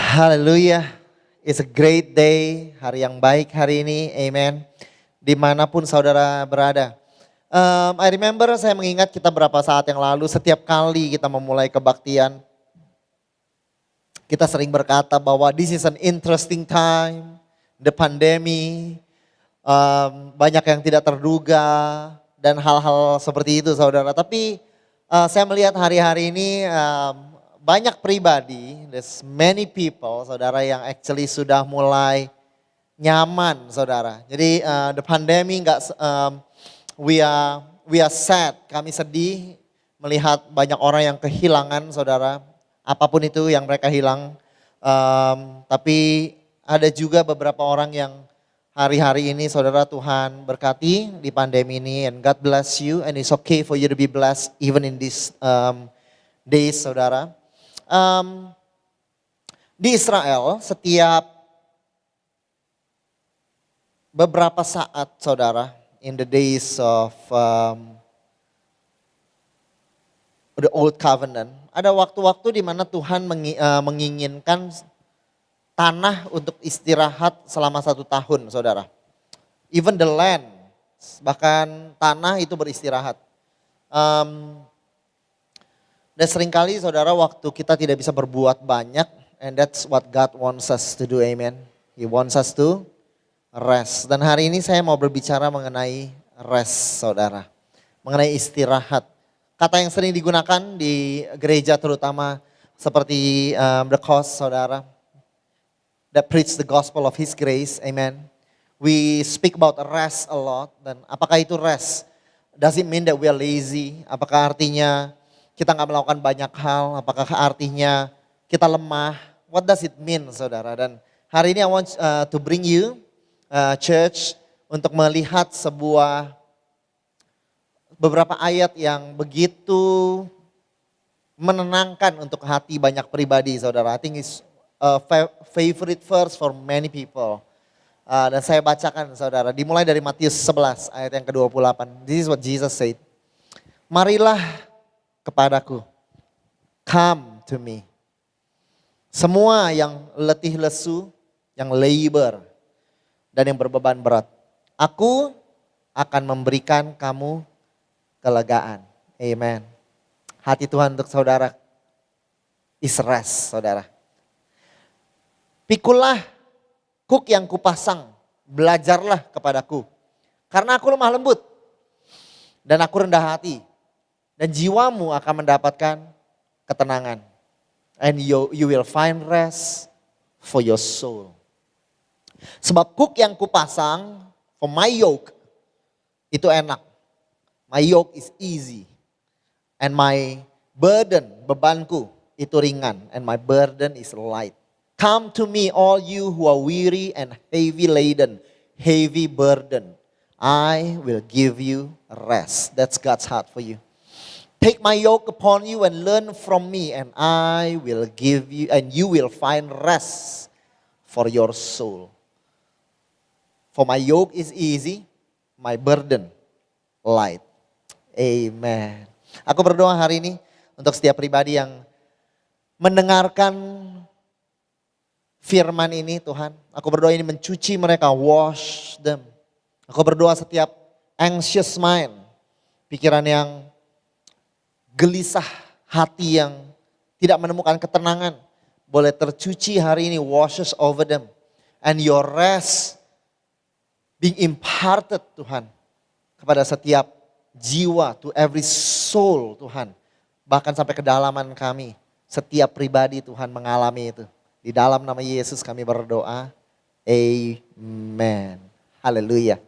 Haleluya, it's a great day, hari yang baik hari ini, amen. Dimanapun saudara berada. I remember saya mengingat kita berapa saat yang lalu, setiap kali kita memulai kebaktian, kita sering berkata bahwa this is an interesting time, the pandemic, banyak yang tidak terduga, dan hal-hal seperti itu saudara. Tapi saya melihat hari-hari ini banyak pribadi, there's many people saudara yang actually sudah mulai nyaman saudara. Jadi the pandemic we are sad, kami sedih melihat banyak orang yang kehilangan saudara. Apapun itu yang mereka hilang. Tapi ada juga beberapa orang yang hari-hari ini saudara Tuhan berkati di pandemi ini. And God bless you and it's okay for you to be blessed even in these days saudara. Di Israel setiap beberapa saat saudara, in the days of the old covenant, ada waktu-waktu di mana Tuhan menginginkan tanah untuk istirahat selama 1 tahun saudara. Even the land, bahkan tanah itu beristirahat. Dan seringkali saudara waktu kita tidak bisa berbuat banyak, and that's what God wants us to do, amen. He wants us to rest. Dan hari ini saya mau berbicara mengenai rest saudara, mengenai istirahat. Kata yang sering digunakan di gereja terutama seperti the cost saudara, that preach the gospel of His grace, amen. We speak about rest a lot, dan apakah itu rest? Does it mean that we are lazy? Apakah artinya kita nggak melakukan banyak hal? Apakah artinya kita lemah? What does it mean saudara? Dan hari ini I want to bring you church untuk melihat beberapa ayat yang begitu menenangkan untuk hati banyak pribadi saudara. I think it's a favorite verse for many people. Dan saya bacakan saudara, dimulai dari Matius 11 ayat yang ke-28. This is what Jesus said. Marilah kepadaku, come to me. Semua yang letih lesu, yang labor, dan yang berbeban berat. Aku akan memberikan kamu kelegaan. Amen. Hati Tuhan untuk saudara is rest saudara. Pikulah kuk yang kupasang, belajarlah kepadaku. Karena aku lemah lembut dan aku rendah hati. Dan jiwamu akan mendapatkan ketenangan. And you will find rest for your soul. Sebab kuk yang kupasang, for my yoke, itu enak. My yoke is easy. And my burden, bebanku, itu ringan. And my burden is light. Come to me all you who are weary and heavy laden, heavy burden. I will give you rest. That's God's heart for you. Take my yoke upon you and learn from me, and I will give you, and you will find rest for your soul. For my yoke is easy, my burden light. Amen. Aku berdoa hari ini untuk setiap pribadi yang mendengarkan firman ini Tuhan. Aku berdoa ini mencuci mereka, wash them. Aku berdoa setiap anxious mind, pikiran yang gelisah, hati yang tidak menemukan ketenangan, boleh tercuci hari ini, washes over them. And your rest being imparted Tuhan kepada setiap jiwa, to every soul Tuhan. Bahkan sampai kedalaman kami, setiap pribadi Tuhan mengalami itu. Di dalam nama Yesus kami berdoa, amen. Haleluya.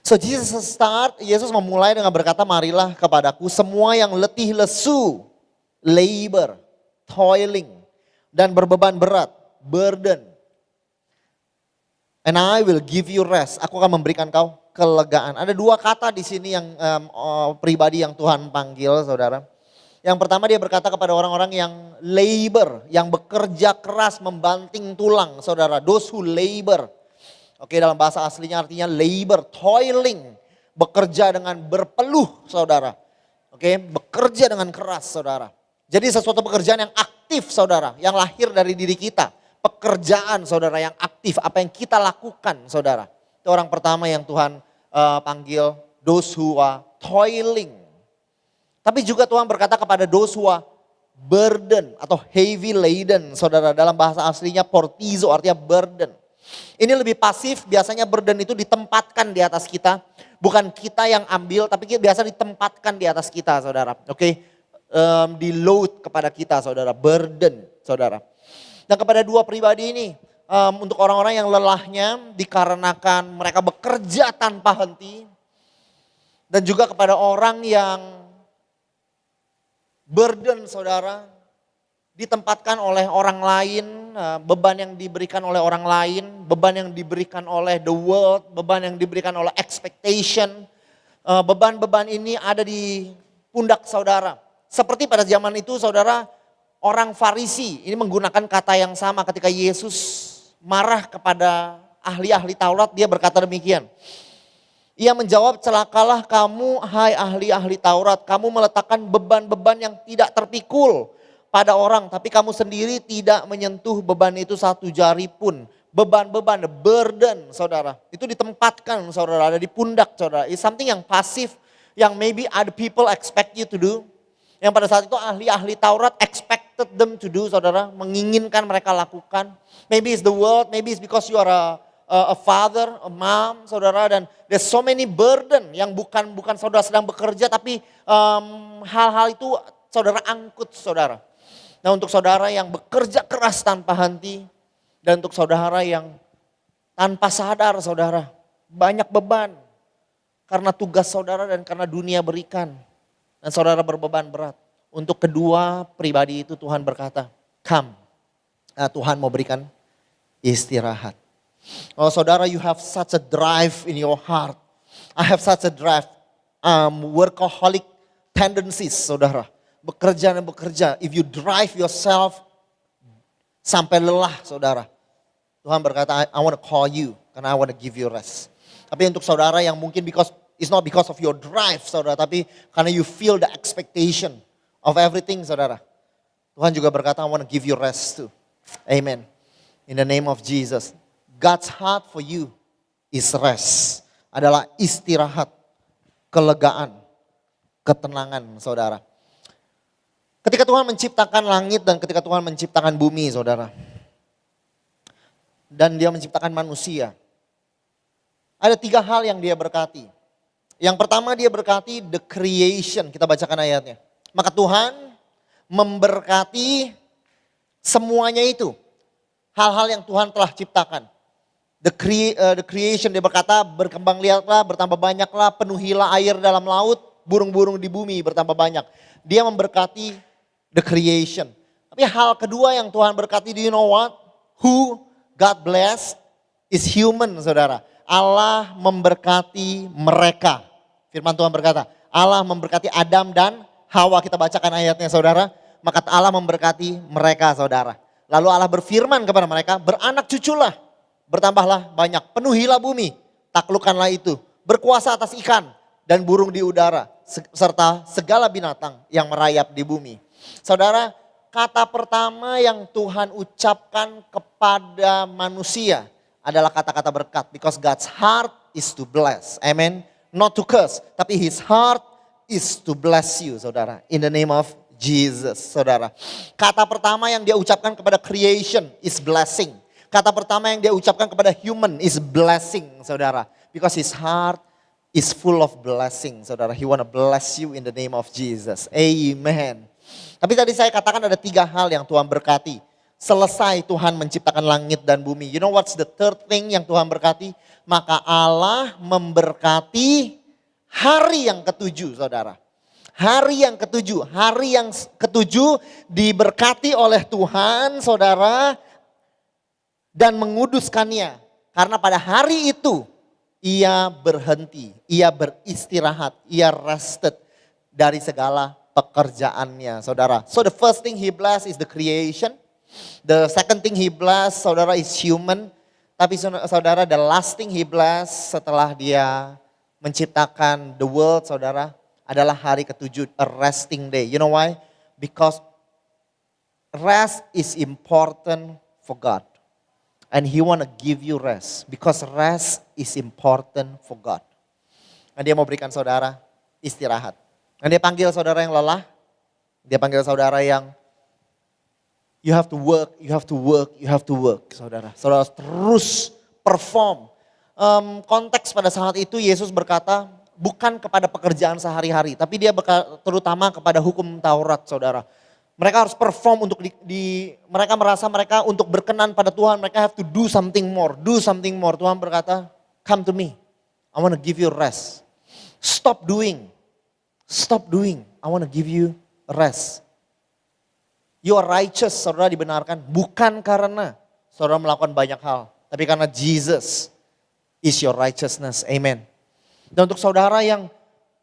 So Yesus memulai dengan berkata, marilah kepadaku semua yang letih lesu, labor, toiling, dan berbeban berat, burden. And I will give you rest. Aku akan memberikan kau kelegaan. Ada 2 kata di sini yang pribadi yang Tuhan panggil saudara. Yang pertama dia berkata kepada orang-orang yang labor, yang bekerja keras membanting tulang saudara. Those who labor. Oke, dalam bahasa aslinya artinya labor, toiling, bekerja dengan berpeluh saudara. Oke, bekerja dengan keras saudara. Jadi sesuatu pekerjaan yang aktif aktif saudara, yang lahir dari diri kita. Pekerjaan saudara yang aktif, apa yang kita lakukan saudara. Itu orang pertama yang Tuhan panggil, those who are toiling. Tapi juga Tuhan berkata kepada those who are burden atau heavy laden saudara. Dalam bahasa aslinya portizo artinya burden. Ini lebih pasif, biasanya burden itu ditempatkan di atas kita. Bukan kita yang ambil, tapi biasa ditempatkan di atas kita saudara. Oke, di load kepada kita saudara, burden saudara. Dan kepada dua pribadi ini, untuk orang-orang yang lelahnya dikarenakan mereka bekerja tanpa henti. Dan juga kepada orang yang burden saudara, ditempatkan oleh orang lain, beban yang diberikan oleh orang lain, beban yang diberikan oleh the world, beban yang diberikan oleh expectation. Beban-beban ini ada di pundak saudara. Seperti pada zaman itu saudara, orang Farisi ini menggunakan kata yang sama ketika Yesus marah kepada ahli-ahli Taurat, dia berkata demikian. Ia menjawab, celakalah kamu hai ahli-ahli Taurat, kamu meletakkan beban-beban yang tidak terpikul pada orang, tapi kamu sendiri tidak menyentuh beban itu satu jari pun. Beban-beban, burden saudara, itu ditempatkan saudara, ada di pundak saudara. It's something yang pasif, yang maybe other people expect you to do. Yang pada saat itu ahli-ahli Taurat expected them to do saudara, menginginkan mereka lakukan. Maybe it's the world, maybe it's because you are a father, a mom saudara, dan there's so many burden yang bukan saudara sedang bekerja, tapi hal-hal itu saudara angkut saudara. Nah untuk saudara yang bekerja keras tanpa henti, dan untuk saudara yang tanpa sadar saudara, banyak beban karena tugas saudara dan karena dunia berikan. Dan saudara berbeban berat. Untuk kedua pribadi itu Tuhan berkata, come. Nah, Tuhan mau berikan istirahat. Oh saudara, you have such a drive in your heart. I have such a drive, workaholic tendencies saudara. Bekerja dan bekerja. If you drive yourself sampai lelah saudara. Tuhan berkata, I want to call you karena I want to give you rest. Tapi untuk saudara yang mungkin it's not because of your drive saudara, tapi karena you feel the expectation of everything saudara. Tuhan juga berkata, I want to give you rest too. Amen. In the name of Jesus. God's heart for you is rest. Adalah istirahat, kelegaan, ketenangan saudara. Ketika Tuhan menciptakan langit dan ketika Tuhan menciptakan bumi saudara. Dan dia menciptakan manusia. Ada 3 hal yang dia berkati. Yang pertama dia berkati the creation. Kita bacakan ayatnya. Maka Tuhan memberkati semuanya itu. Hal-hal yang Tuhan telah ciptakan. The creation dia berkata berkembang lihatlah, bertambah banyaklah, penuhilah air dalam laut, burung-burung di bumi bertambah banyak. Dia memberkati the creation. Tapi hal kedua yang Tuhan berkati, do you know what? Who God bless is human saudara. Allah memberkati mereka. Firman Tuhan berkata, Allah memberkati Adam dan Hawa. Kita bacakan ayatnya saudara. Maka Allah memberkati mereka saudara. Lalu Allah berfirman kepada mereka, beranak cuculah, bertambahlah banyak, penuhilah bumi, taklukkanlah itu, berkuasa atas ikan dan burung di udara, serta segala binatang yang merayap di bumi. Saudara, kata pertama yang Tuhan ucapkan kepada manusia adalah kata-kata berkat. Because God's heart is to bless. Amen. Not to curse. Tapi his heart is to bless you saudara. In the name of Jesus saudara. Kata pertama yang dia ucapkan kepada creation is blessing. Kata pertama yang dia ucapkan kepada human is blessing saudara. Because his heart is full of blessing saudara. He wanna bless you in the name of Jesus. Amen. Tapi tadi saya katakan ada 3 hal yang Tuhan berkati. Selesai Tuhan menciptakan langit dan bumi. You know what's the third thing yang Tuhan berkati? Maka Allah memberkati hari yang ke-7 saudara. Hari yang ketujuh diberkati oleh Tuhan saudara dan menguduskannya. Karena pada hari itu ia berhenti, ia beristirahat, ia rested dari segala pekerjaannya saudara. So the first thing he bless is the creation. The second thing he bless saudara is human. Tapi saudara the last thing he bless setelah dia menciptakan the world saudara adalah hari ke-7, a resting day. You know why? Because rest is important for God. And He want to give you rest. Because rest is important for God. Dan Dia mau berikan saudara istirahat. Dan Dia panggil saudara yang lelah. Dia panggil saudara yang you have to work, you have to work, you have to work. Saudara terus perform. Konteks pada saat itu Yesus berkata bukan kepada pekerjaan sehari-hari. Tapi Dia terutama kepada hukum Taurat, saudara. Mereka harus perform untuk mereka merasa mereka untuk berkenan pada Tuhan, mereka have to do something more, do something more. Tuhan berkata, come to me, I want to give you rest. Stop doing, I want to give you rest. You are righteous, saudara dibenarkan, bukan karena saudara melakukan banyak hal, tapi karena Jesus is your righteousness, amen. Dan untuk saudara yang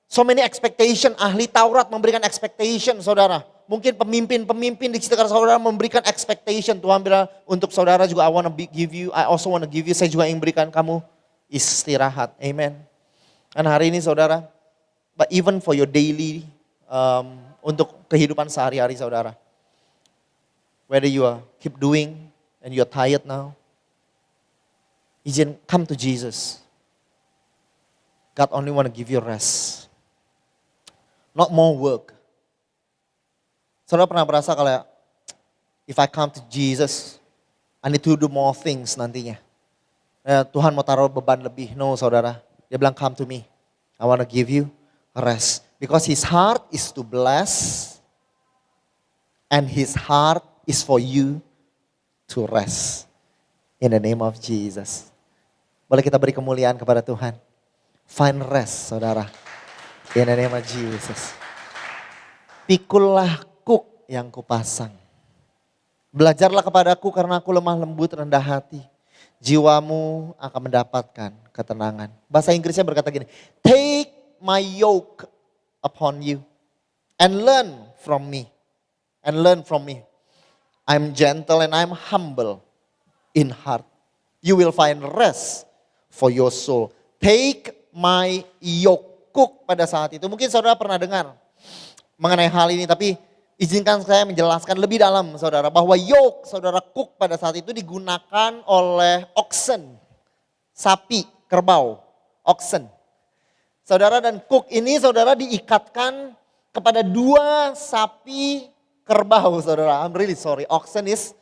so many expectation, ahli Taurat memberikan expectation saudara. Mungkin pemimpin di sekitar saudara memberikan expectation. Tuhan bilang untuk saudara juga I also want to give you, saya juga ingin berikan kamu istirahat. Amen. Dan hari ini saudara, but even for your daily, untuk kehidupan sehari-hari saudara. Whether you are keep doing and you are tired now, izin come to Jesus. God only want to give you rest. Not more work. Saudara pernah berasa kalau if I come to Jesus, I need to do more things nantinya. Tuhan mau taruh beban lebih. No saudara, Dia bilang come to me. I want to give you rest. Because His heart is to bless. And His heart is for you to rest. In the name of Jesus. Boleh kita beri kemuliaan kepada Tuhan. Find rest saudara. In the name of Jesus. Pikullah kuk yang kupasang. Belajarlah kepadaku karena aku lemah lembut rendah hati. Jiwamu akan mendapatkan ketenangan. Bahasa Inggrisnya berkata gini. Take my yoke upon you. And learn from me. And learn from me. I'm gentle and I'm humble in heart. You will find rest for your soul. Take my yoke. Kuk pada saat itu. Mungkin saudara pernah dengar mengenai hal ini, tapi izinkan saya menjelaskan lebih dalam saudara. Bahwa yoke, saudara, kuk pada saat itu digunakan oleh oxen. Sapi, kerbau, oxen. Saudara, dan kuk ini saudara diikatkan kepada dua sapi kerbau saudara. I'm really sorry, oxen is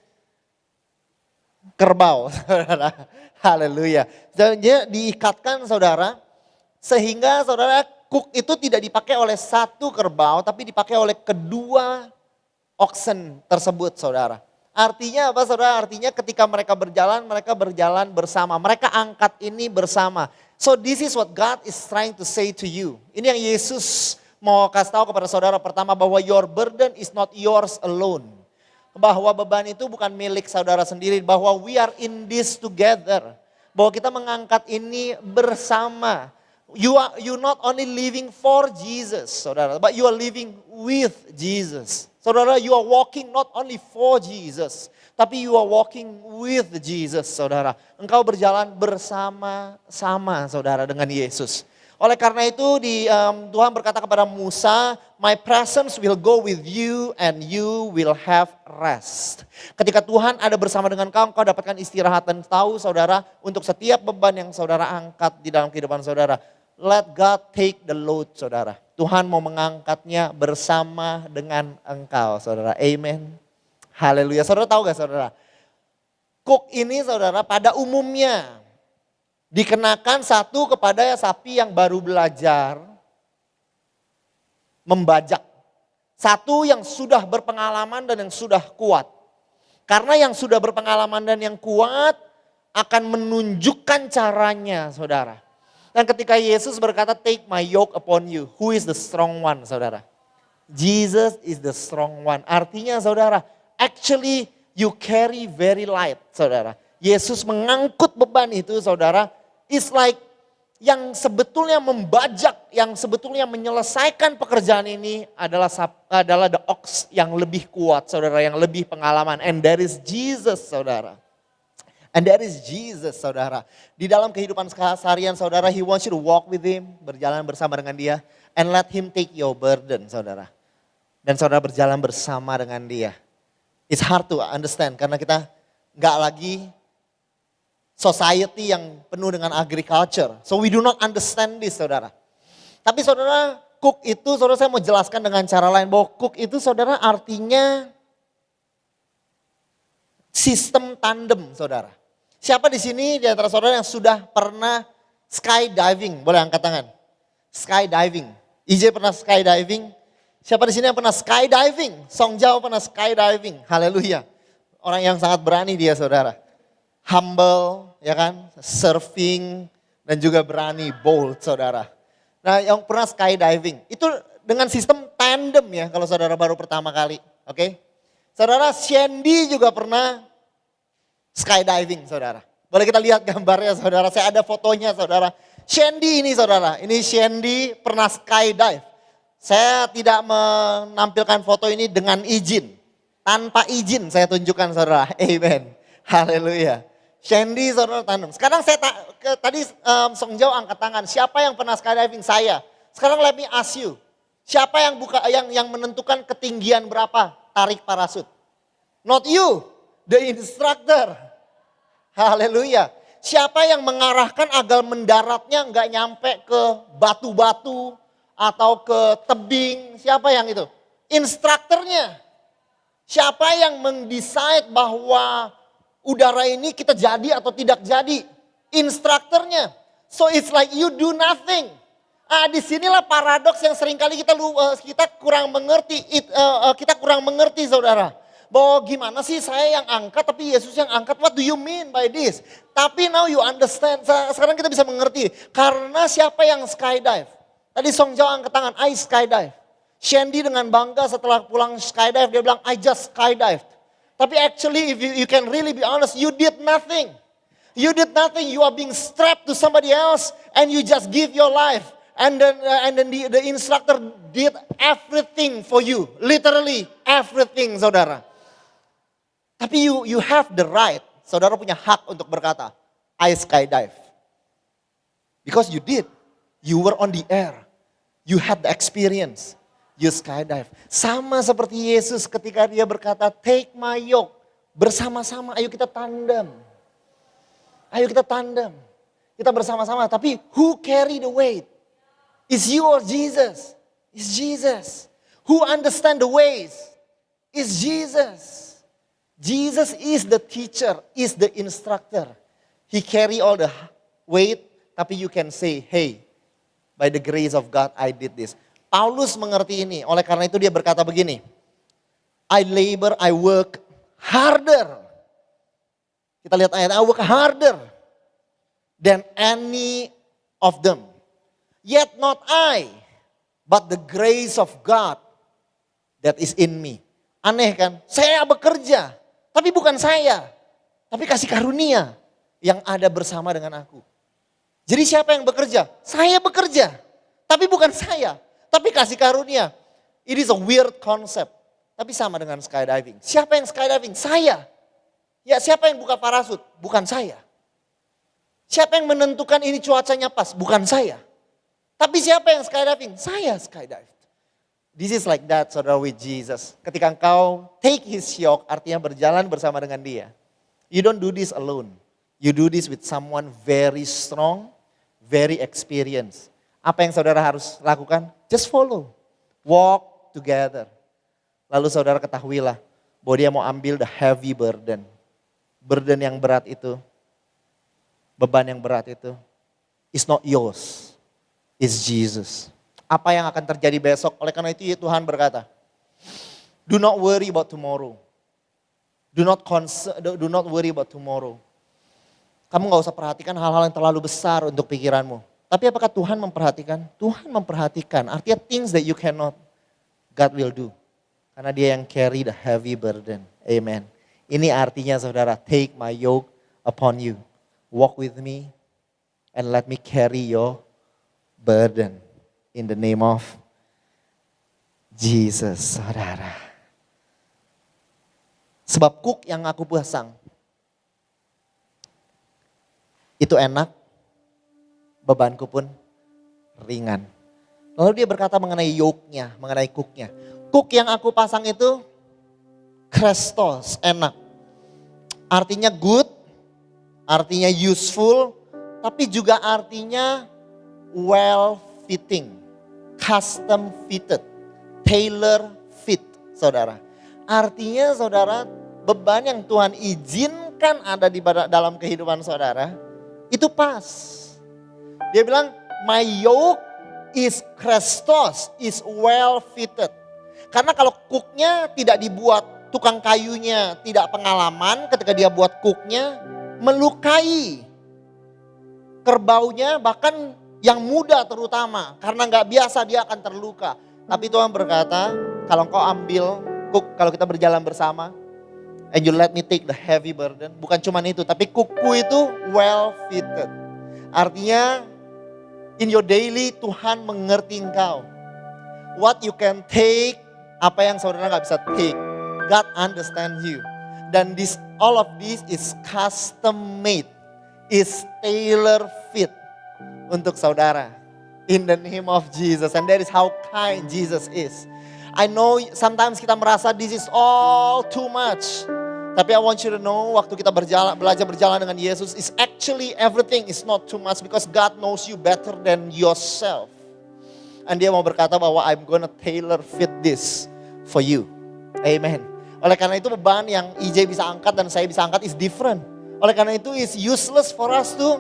kerbau saudara. Haleluya. Dia diikatkan saudara. Sehingga saudara kuk itu tidak dipakai oleh satu kerbau tapi dipakai oleh kedua oxen tersebut saudara. Artinya apa saudara? Artinya ketika mereka berjalan bersama. Mereka angkat ini bersama. So this is what God is trying to say to you. Ini yang Yesus mau kasih tahu kepada saudara pertama bahwa your burden is not yours alone. Bahwa beban itu bukan milik saudara sendiri. Bahwa we are in this together. Bahwa kita mengangkat ini bersama. You not only living for Jesus, saudara, but you are living with Jesus. Saudara, you are walking not only for Jesus, tapi you are walking with Jesus, saudara. Engkau berjalan bersama-sama, saudara, dengan Yesus. Oleh karena itu Tuhan berkata kepada Musa, my presence will go with you and you will have rest. Ketika Tuhan ada bersama dengan kau dapatkan istirahat. Dan tahu saudara, untuk setiap beban yang saudara angkat di dalam kehidupan saudara, let God take the load saudara. Tuhan mau mengangkatnya bersama dengan engkau saudara. Amen. Haleluya. Saudara tahu gak saudara? Kuk ini saudara pada umumnya dikenakan satu kepada sapi yang baru belajar membajak. Satu yang sudah berpengalaman dan yang sudah kuat. Karena yang sudah berpengalaman dan yang kuat akan menunjukkan caranya saudara. Dan ketika Yesus berkata, take my yoke upon you. Who is the strong one, saudara? Jesus is the strong one. Artinya, saudara, actually you carry very light, saudara. Yesus mengangkut beban itu, saudara. It's like yang sebetulnya membajak, yang sebetulnya menyelesaikan pekerjaan ini adalah the ox yang lebih kuat, saudara, yang lebih pengalaman. And that is Jesus, saudara. And that is Jesus, saudara. Di dalam kehidupan seharian saudara, He wants you to walk with Him, berjalan bersama dengan Dia. And let Him take your burden, saudara. Dan saudara berjalan bersama dengan Dia. It's hard to understand karena kita nggak lagi society yang penuh dengan agriculture. So we do not understand this, saudara. Tapi saudara, cook itu, saudara, saya mau jelaskan dengan cara lain bahwa cook itu, saudara, artinya sistem tandem, saudara. Siapa di sini di antara saudara yang sudah pernah skydiving? Boleh angkat tangan. Skydiving. IJ pernah skydiving? Siapa di sini yang pernah skydiving? Song Jao pernah skydiving. Haleluya. Orang yang sangat berani dia, saudara. Humble, ya kan? Surfing dan juga berani, bold, saudara. Nah, yang pernah skydiving itu dengan sistem tandem ya kalau saudara baru pertama kali, oke? Saudara, Shandy juga pernah skydiving, saudara. Boleh kita lihat gambarnya, saudara. Saya ada fotonya, saudara. Shandy ini, saudara. Ini Shandy pernah skydive. Saya tidak menampilkan foto ini dengan izin. Tanpa izin saya tunjukkan, saudara. Amen. Haleluya. Shandy, saudara, tandem. Sekarang saya tadi Song Jao angkat tangan. Siapa yang pernah skydiving? Saya. Sekarang let me ask you. Siapa yang menentukan ketinggian berapa tarik parasut? Not you, the instructor. Haleluya. Siapa yang mengarahkan agar mendaratnya nggak nyampe ke batu-batu atau ke tebing? Siapa yang itu? Instrukturnya. Siapa yang mendesain bahwa udara ini kita jadi atau tidak jadi? Instrukturnya. So it's like you do nothing. Disinilah paradoks yang seringkali kita kurang mengerti. Kita kurang mengerti, saudara. Bahwa gimana sih saya yang angkat tapi Yesus yang angkat, what do you mean by this? Tapi now you understand, sekarang kita bisa mengerti. Karena siapa yang skydive? Tadi Song Jao angkat tangan, I skydive. Shandy dengan bangga setelah pulang skydive, dia bilang I just skydived. Tapi actually if you can really be honest, you did nothing. You did nothing, you are being strapped to somebody else and you just give your life. And then the instructor did everything for you. Literally everything, saudara. Tapi you have the right, saudara punya hak untuk berkata, I skydive. Because you did. You were on the air. You had the experience. You skydive. Sama seperti Yesus ketika dia berkata, take my yoke. Bersama-sama, ayo kita tandem. Ayo kita tandem. Kita bersama-sama, tapi who carry the weight? Is you or Jesus? Is Jesus. Who understand the ways? Is Jesus. Jesus is the teacher, is the instructor. He carry all the weight, tapi you can say, hey, by the grace of God I did this. Paulus mengerti ini, oleh karena itu dia berkata begini, I labor, I work harder. Kita lihat ayat, I work harder than any of them. Yet not I, but the grace of God that is in me. Aneh kan? Saya bekerja, tapi bukan saya. Tapi kasih karunia yang ada bersama dengan aku. Jadi siapa yang bekerja? Saya bekerja, tapi bukan saya. Tapi kasih karunia. It is a weird concept. Tapi sama dengan skydiving. Siapa yang skydiving? Saya. Ya siapa yang buka parasut? Bukan saya. Siapa yang menentukan ini cuacanya pas? Bukan saya. Tapi siapa yang skydiving? Saya skydive. This is like that, saudara, with Jesus. Ketika engkau take his yoke, artinya berjalan bersama dengan dia. You don't do this alone. You do this with someone very strong, very experienced. Apa yang saudara harus lakukan? Just follow. Walk together. Lalu saudara ketahuilah bahwa dia mau ambil the heavy burden. Burden yang berat itu, beban yang berat itu, is not yours, is Jesus. Apa yang akan terjadi besok? Oleh karena itu Tuhan berkata, do not worry about tomorrow. Do not worry about tomorrow. Kamu gak usah perhatikan hal-hal yang terlalu besar untuk pikiranmu. Tapi apakah Tuhan memperhatikan? Tuhan memperhatikan. Artinya things that you cannot, God will do. Karena dia yang carry the heavy burden. Amen. Ini artinya saudara, take my yoke upon you. Walk with me and let me carry your burden. In the name of Jesus, saudara. Sebab kuk yang aku pasang, itu enak, bebanku pun ringan. Lalu dia berkata mengenai yoke-nya, mengenai kuknya. Kuk yang aku pasang itu Krestos, enak. Artinya good, artinya useful, tapi juga artinya well fitting, custom fitted, tailor fit, saudara. Artinya saudara, beban yang Tuhan izinkan ada di dalam kehidupan saudara, itu pas. Dia bilang, my yoke is Krestos, is well fitted. Karena kalau cooknya tidak dibuat, tukang kayunya tidak pengalaman ketika dia buat cooknya, melukai kerbaunya, bahkan yang muda terutama. Karena gak biasa dia akan terluka. Tapi Tuhan berkata, kalau engkau ambil cook, kalau kita berjalan bersama, and you let me take the heavy burden. Bukan cuma itu, tapi cookku itu well fitted. Artinya, in your daily Tuhan mengerti engkau. What you can take, apa yang saudara gak bisa take. God understand you. Dan all of this is custom made. Is tailor fit untuk saudara. In the name of Jesus. And that is how kind Jesus is. I know sometimes kita merasa this is all too much. Tapi I want you to know, waktu kita belajar berjalan dengan Yesus, is actually everything is not too much. Because God knows you better than yourself. And dia mau berkata bahwa I'm gonna tailor fit this for you. Amen. Oleh karena itu beban yang EJ bisa angkat dan saya bisa angkat is different. Oleh karena itu is useless for us to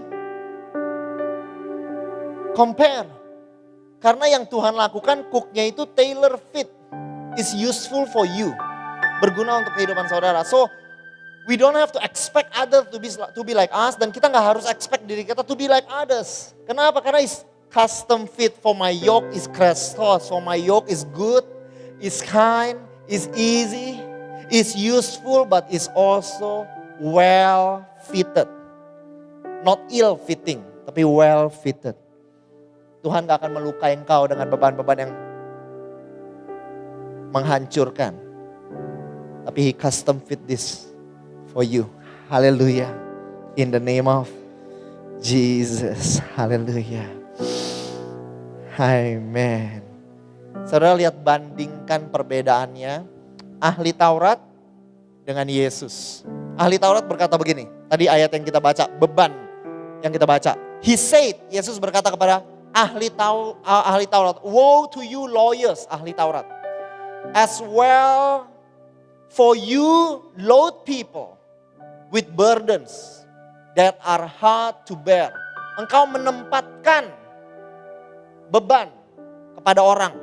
compare. Karena yang Tuhan lakukan cooknya itu tailor fit. Is useful for you. Berguna untuk kehidupan saudara. So we don't have to expect others to be like us. Dan kita gak harus expect diri kita to be like others. Kenapa? Karena is custom fit. For my yoke is Krestos. For my yoke is good. Is kind. Is easy. Is useful but is also well fitted. Not ill fitting, tapi well fitted. Tuhan gak akan melukai engkau dengan beban-beban yang menghancurkan. Tapi He custom fit this for you. Hallelujah. In the name of Jesus. Hallelujah. Amen. Saudara lihat, bandingkan perbedaannya ahli Taurat dengan Yesus. Ahli Taurat berkata begini, tadi ayat yang kita baca, beban yang kita baca. He said, Yesus berkata kepada ahli Taurat, woe to you lawyers, ahli Taurat. As well for you load people with burdens that are hard to bear. Engkau menempatkan beban kepada orang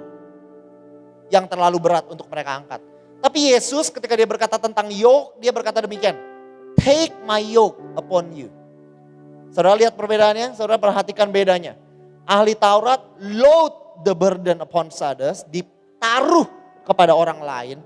yang terlalu berat untuk mereka angkat. Tapi Yesus ketika dia berkata tentang yoke, dia berkata demikian. Take my yoke upon you. Saudara lihat perbedaannya, saudara perhatikan bedanya. Ahli Taurat load the burden upon others, ditaruh kepada orang lain.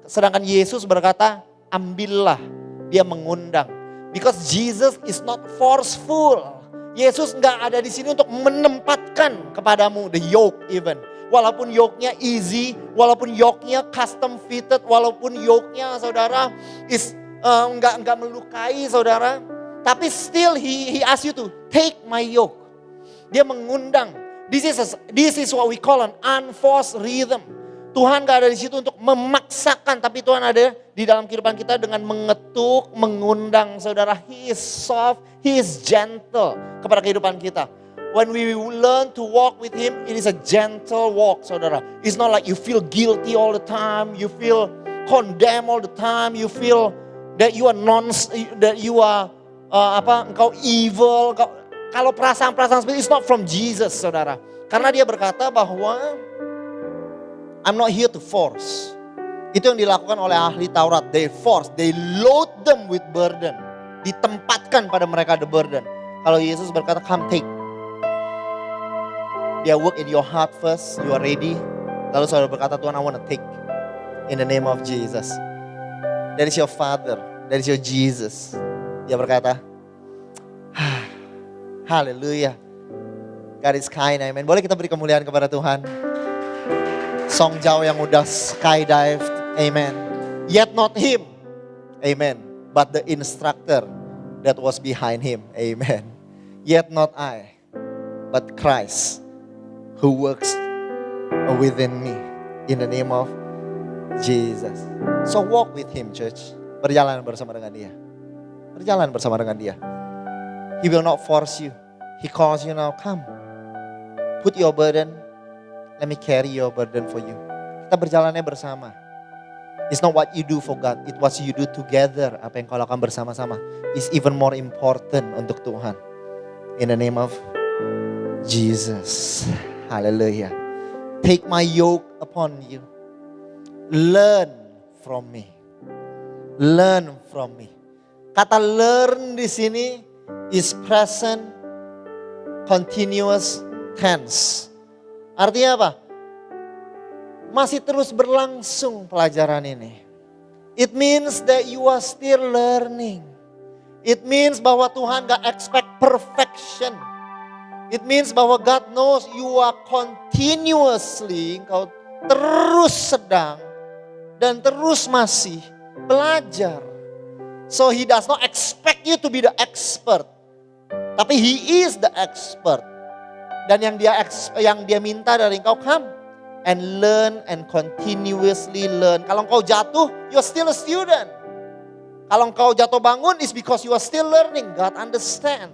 Sedangkan Yesus berkata, ambillah, dia mengundang. Because Jesus is not forceful. Yesus gak ada di sini untuk menempatkan kepadamu the yoke even. Walaupun yoke-nya easy, walaupun yoke-nya custom fitted, walaupun yoke-nya saudara is enggak melukai saudara, tapi still he ask you to take my yoke. Dia mengundang. This is what we call an unforced rhythm. Tuhan gak ada di situ untuk memaksakan, tapi Tuhan ada di dalam kehidupan kita dengan mengetuk, mengundang saudara. He is soft, He is gentle kepada kehidupan kita. When we learn to walk with Him, it is a gentle walk, saudara. It's not like you feel guilty all the time, you feel condemned all the time, you feel that you are engkau evil. Kalau perasaan-perasaan seperti itu, it's not from Jesus, saudara. Karena dia berkata bahwa I'm not here to force. Itu yang dilakukan oleh ahli Taurat. They force, they load them with burden. Ditempatkan pada mereka the burden. Kalau Yesus berkata, come take. Dia work in your heart first, you are ready. Lalu saudara berkata, Tuhan I want to take. In the name of Jesus. That is your Father, that is your Jesus. Dia berkata, haleluya. God is kind, amen. Boleh kita beri kemuliaan kepada Tuhan. Song Jao yang udah skydive, amen. Yet not him, amen. But the instructor that was behind him, amen. Yet not I, but Christ who works within me. In the name of Jesus. So walk with him, church. Berjalan bersama dengan dia. Berjalan bersama dengan dia. He will not force you. He calls you now, come. Put your burden. Let me carry your burden for you. Kita berjalannya bersama. It's not what you do for God. It's what you do together. Apa yang kau lakukan bersama-sama. Is even more important untuk Tuhan. In the name of Jesus. Hallelujah. Take my yoke upon you. Learn from me. Learn from me. Kata learn di sini is present continuous tense. Artinya apa? Masih terus berlangsung pelajaran ini. It means that you are still learning. It means bahwa Tuhan gak expect perfection. It means bahwa God knows you are continuously, engkau terus sedang dan terus masih belajar. So he does not expect you to be the expert. Tapi he is the expert. Dan yang dia minta dari engkau, come and learn and continuously learn. Kalau engkau jatuh, you are still a student. Kalau engkau jatuh bangun, is because you are still learning. God understand.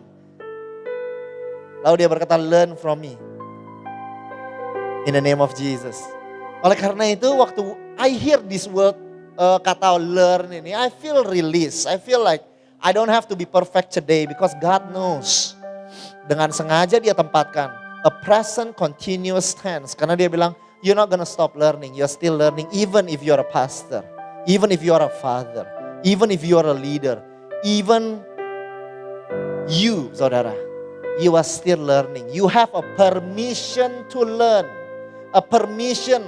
Lalu dia berkata, learn from me. In the name of Jesus. Oleh karena itu, waktu I hear this word, kata learn ini, I feel release. I feel like I don't have to be perfect today because God knows. Dengan sengaja dia tempatkan a present continuous tense. Karena dia bilang, you're not gonna stop learning. You're still learning even if you're a pastor. Even if you're a father. Even if you're a leader. Even you, saudara. You are still learning. You have a permission to learn. A permission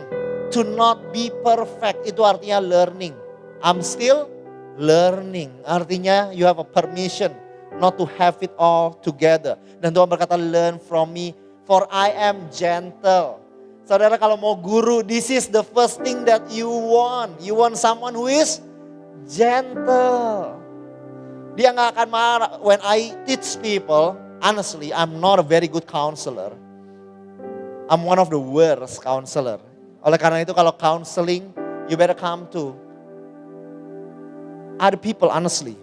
to not be perfect. Itu artinya learning. I'm still learning. Artinya you have a permission not to have it all together. Dan Tuhan berkata, learn from me for I am gentle. Saudara, kalau mau guru, this is the first thing that you want. You want someone who is gentle. Dia gak akan marah. When I teach people, honestly, I'm not a very good counselor. I'm one of the worst counselor. Oleh karena itu kalau counseling, you better come to other people, honestly.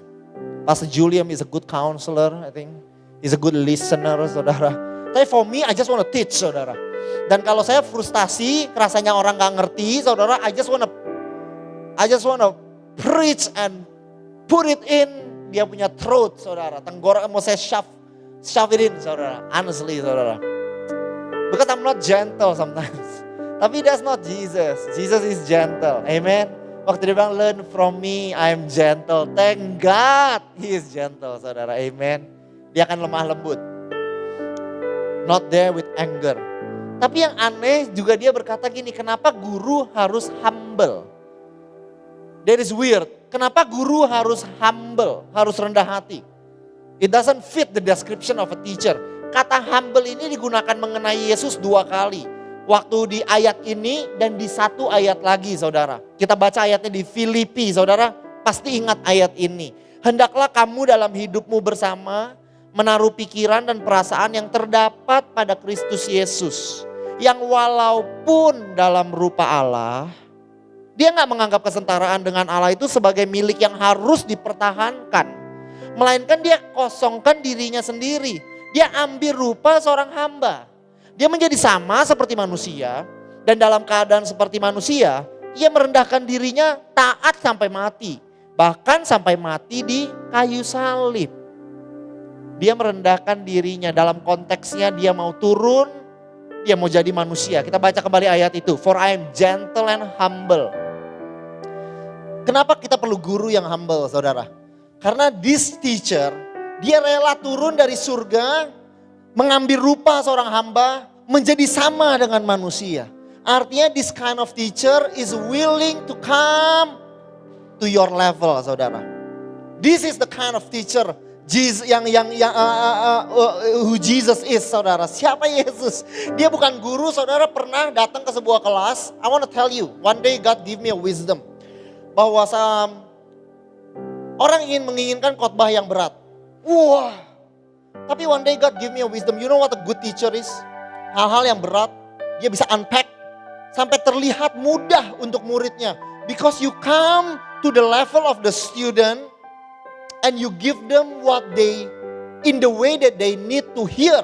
Pastor Julian is a good counselor, I think. He's a good listener, saudara. Tapi for me, I just want to teach, saudara. Dan kalau saya frustasi, rasanya orang gak ngerti, saudara, I just want to preach and put it in dia punya throat, saudara. Tenggorok mau saya shove it in, saudara. Honestly, saudara. Because I'm not gentle sometimes. Tapi that's not Jesus. Jesus is gentle. Amen. Waktu dia bilang, learn from me, I'm gentle. Thank God he is gentle, saudara. Amen. Dia akan lemah lembut. Not there with anger. Tapi yang aneh juga dia berkata gini, kenapa guru harus humble? That is weird. Kenapa guru harus humble, harus rendah hati? It doesn't fit the description of a teacher. Kata humble ini digunakan mengenai Yesus 2 kali. Waktu di ayat ini dan di satu ayat lagi, saudara. Kita baca ayatnya di Filipi, saudara. Pasti ingat ayat ini. Hendaklah kamu dalam hidupmu bersama menaruh pikiran dan perasaan yang terdapat pada Kristus Yesus. Yang walaupun dalam rupa Allah, dia gak menganggap kesetaraan dengan Allah itu sebagai milik yang harus dipertahankan. Melainkan dia kosongkan dirinya sendiri. Dia ambil rupa seorang hamba. Dia menjadi sama seperti manusia. Dan dalam keadaan seperti manusia, ia merendahkan dirinya taat sampai mati. Bahkan sampai mati di kayu salib. Dia merendahkan dirinya, dalam konteksnya dia mau turun, dia mau jadi manusia. Kita baca kembali ayat itu. For I am gentle and humble. Kenapa kita perlu guru yang humble, saudara? Karena this teacher, dia rela turun dari surga, mengambil rupa seorang hamba, menjadi sama dengan manusia. Artinya this kind of teacher is willing to come to your level, saudara. This is the kind of teacher who Jesus is, saudara. Siapa Yesus? Dia bukan guru, saudara pernah datang ke sebuah kelas. I want to tell you, one day God give me a wisdom. Bahwa orang menginginkan khotbah yang berat. Wah. Tapi one day God give me a wisdom. You know what a good teacher is? Hal-hal yang berat, dia bisa unpack sampai terlihat mudah untuk muridnya. Because you come to the level of the student and you give them what they, in the way that they need to hear.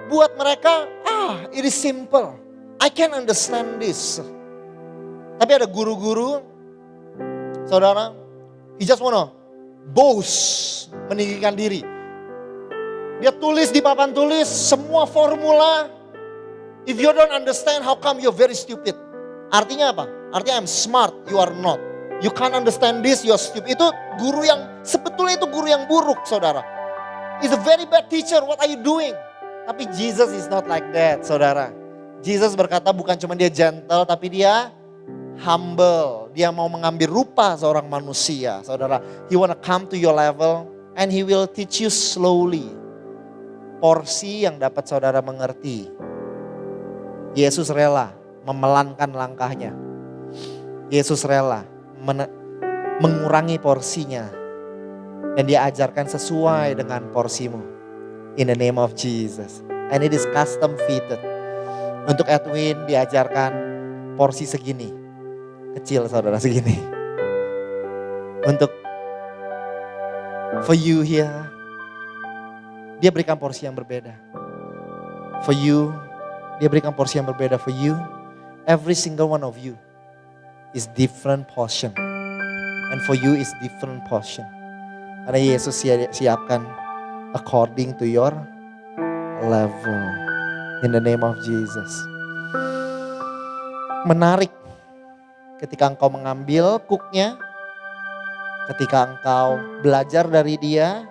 Buat mereka, it is simple. I can understand this. Tapi ada guru-guru, saudara, he just wanna boast, meninggikan diri. Dia tulis di papan tulis semua formula. If you don't understand, how come you're very stupid? Artinya apa? Artinya I'm smart, you are not. You can't understand this, you are stupid. Itu guru yang, sebetulnya itu guru yang buruk, saudara. It's a very bad teacher, what are you doing? Tapi Jesus is not like that, saudara. Jesus berkata bukan cuma dia gentle, tapi dia humble. Dia mau mengambil rupa seorang manusia, saudara. He wanna come to your level and he will teach you slowly. Porsi yang dapat saudara mengerti. Yesus rela memelankan langkahnya. Yesus rela mengurangi porsinya. Dan dia ajarkan sesuai dengan porsimu. In the name of Jesus. And it is custom fitted. Untuk Edwin diajarkan porsi segini. Kecil saudara, segini. Untuk for you here, dia berikan porsi yang berbeda. For you, dia berikan porsi yang berbeda. For you, every single one of you is different portion. And for you is different portion. Karena Yesus siapkan according to your level. In the name of Jesus. Menarik ketika engkau mengambil cooknya, ketika engkau belajar dari dia,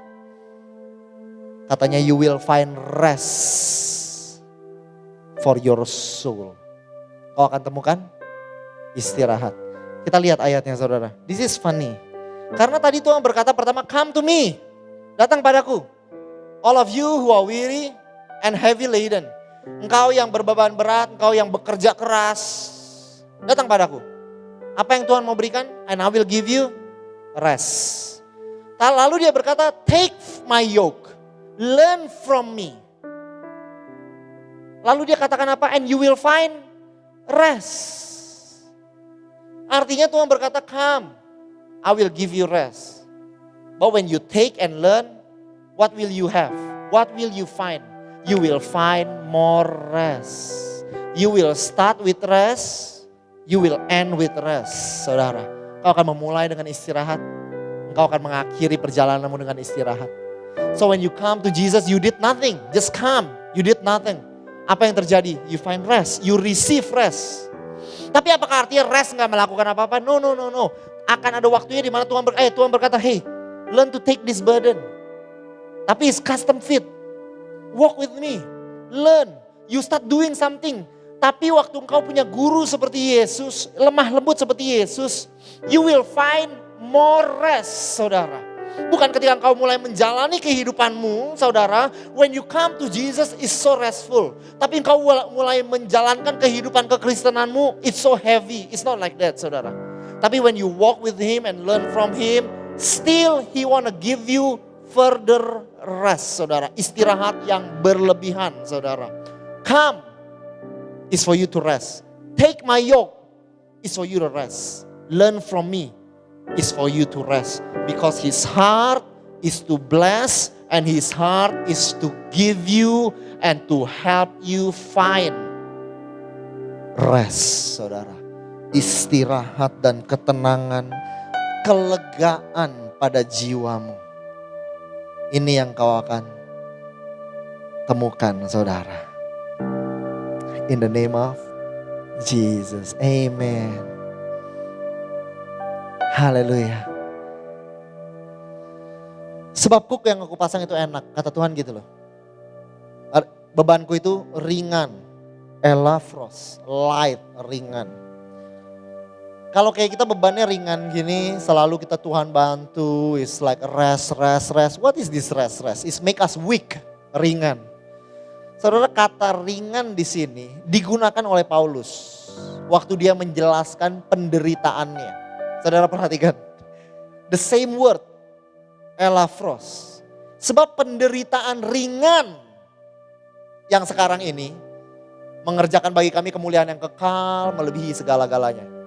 katanya you will find rest for your soul. Kau akan temukan istirahat. Kita lihat ayatnya saudara. This is funny. Karena tadi Tuhan berkata pertama, come to me. Datang padaku. All of you who are weary and heavy laden. Engkau yang berbeban berat, engkau yang bekerja keras. Datang padaku. Apa yang Tuhan mau berikan? And I will give you rest. Lalu dia berkata, take my yoke. Learn from me. Lalu dia katakan apa? And you will find rest. Artinya Tuhan berkata, come, I will give you rest. But when you take and learn, what will you have? What will you find? You will find more rest. You will start with rest, you will end with rest. Saudara, kau akan memulai dengan istirahat, engkau akan mengakhiri perjalananmu dengan istirahat. So when you come to Jesus, you did nothing. Just come, you did nothing. Apa yang terjadi? You find rest, you receive rest. Tapi apakah artinya rest gak melakukan apa-apa? No. Akan ada waktunya di mana Tuhan berkata, hey, learn to take this burden. Tapi it's custom fit. Walk with me, learn, you start doing something. Tapi waktu engkau punya guru seperti Yesus, lemah lembut seperti Yesus, you will find more rest, saudara. Bukan ketika engkau mulai menjalani kehidupanmu, saudara, when you come to Jesus is so restful. Tapi engkau mulai menjalankan kehidupan kekristenanmu, it's so heavy. It's not like that, saudara. Tapi when you walk with Him and learn from Him, still He wanna give you further rest, saudara. Istirahat yang berlebihan, saudara. Come is for you to rest. Take my yoke is for you to rest. Learn from me is for you to rest. Because His heart is to bless and His heart is to give you and to help you find rest, saudara. Istirahat dan ketenangan, kelegaan pada jiwamu. Ini yang kau akan temukan, saudara. In the name of Jesus. Amen. Haleluya. Sebab kuk yang aku pasang itu enak. Kata Tuhan gitu loh. Bebanku itu ringan. Elafros. Light, ringan. Kalau kayak kita bebannya ringan gini, selalu kita Tuhan bantu, it's like rest. What is this rest? It's make us weak, ringan. Saudara, kata ringan di sini digunakan oleh Paulus waktu dia menjelaskan penderitaannya. Saudara perhatikan, the same word, elafros. Sebab penderitaan ringan yang sekarang ini mengerjakan bagi kami kemuliaan yang kekal melebihi segala-galanya.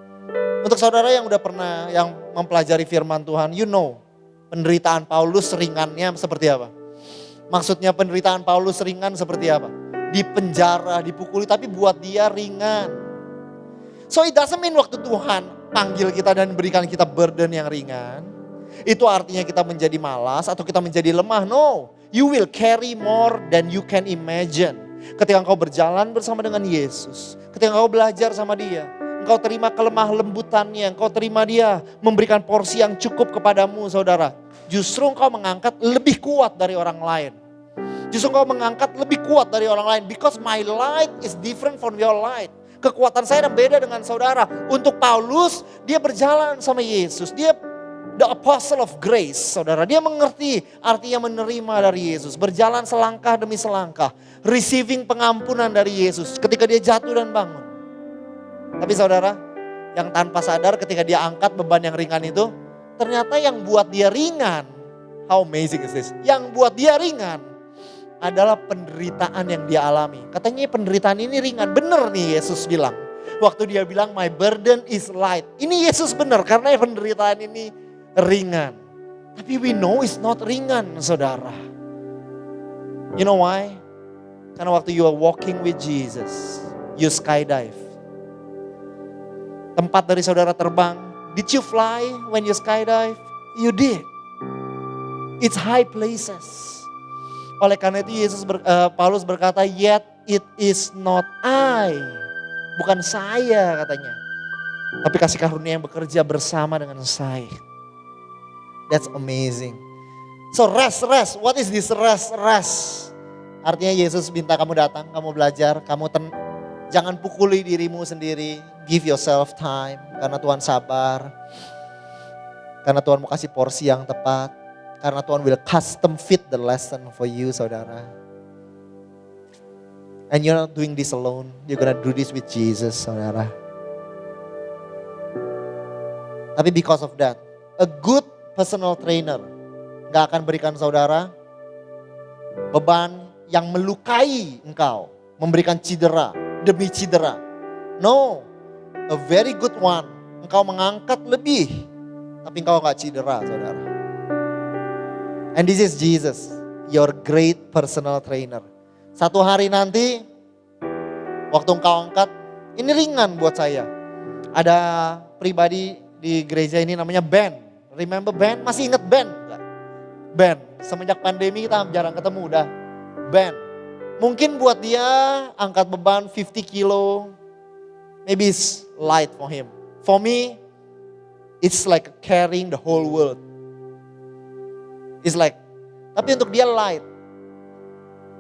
Untuk saudara yang udah pernah yang mempelajari firman Tuhan, you know penderitaan Paulus ringannya seperti apa. Maksudnya penderitaan Paulus ringan seperti apa? Di penjara, dipukuli, tapi buat dia ringan. So it doesn't mean waktu Tuhan panggil kita dan berikan kita burden yang ringan, itu artinya kita menjadi malas atau kita menjadi lemah. No, you will carry more than you can imagine. Ketika engkau berjalan bersama dengan Yesus, ketika engkau belajar sama dia, engkau terima kelemah lembutannya, engkau terima dia memberikan porsi yang cukup kepadamu saudara. Justru engkau mengangkat lebih kuat dari orang lain. Justru engkau mengangkat lebih kuat dari orang lain. Because my light is different from your light. Kekuatan saya beda dengan saudara. Untuk Paulus, dia berjalan sama Yesus. Dia the apostle of grace, saudara. Dia mengerti artinya menerima dari Yesus. Berjalan selangkah demi selangkah. Receiving pengampunan dari Yesus ketika dia jatuh dan bangun. Tapi saudara, yang tanpa sadar ketika dia angkat beban yang ringan itu, ternyata yang buat dia ringan, how amazing is this? Yang buat dia ringan adalah penderitaan yang dia alami. Katanya penderitaan ini ringan, bener nih Yesus bilang. Waktu dia bilang my burden is light. Ini Yesus bener karena penderitaan ini ringan. Tapi we know it's not ringan saudara. You know why? Karena waktu you are walking with Jesus, you skydive. Tempat dari saudara terbang. Did you fly when you skydive? You did. It's high places. Oleh karena itu Paulus berkata, yet it is not I. Bukan saya katanya. Tapi kasih karunia yang bekerja bersama dengan saya. That's amazing. So rest. What is this rest? Artinya Yesus minta kamu datang, kamu belajar, jangan pukuli dirimu sendiri. Give yourself time karena Tuhan sabar. Karena Tuhan mau kasih porsi yang tepat. Karena Tuhan will custom fit the lesson for you saudara. And you're not doing this alone. You're gonna do this with Jesus saudara. Tapi because of that, a good personal trainer gak akan berikan saudara beban yang melukai engkau. Memberikan cedera demi cedera. No. A very good one. Engkau mengangkat lebih. Tapi engkau gak cedera saudara. And this is Jesus. Your great personal trainer. Satu hari nanti. Waktu engkau angkat. Ini ringan buat saya. Ada pribadi di gereja ini namanya Ben. Remember Ben? Masih ingat Ben? Ben. Semenjak pandemi kita jarang ketemu udah. Ben. Mungkin buat dia angkat beban 50 kilo. Maybe it's light for him. For me, it's like carrying the whole world. It's like, tapi untuk dia light.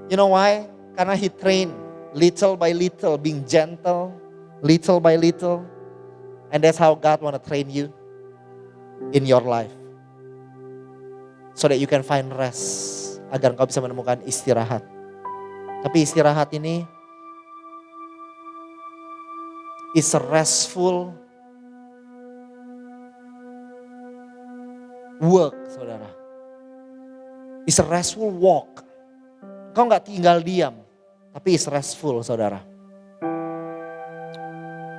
You know why? Karena he trained little by little, being gentle, little by little. And that's how God want to train you in your life. So that you can find rest. Agar kau bisa menemukan istirahat. Tapi istirahat ini is a restful work, saudara. It's a restful walk. Kau gak tinggal diam, tapi it's restful, saudara.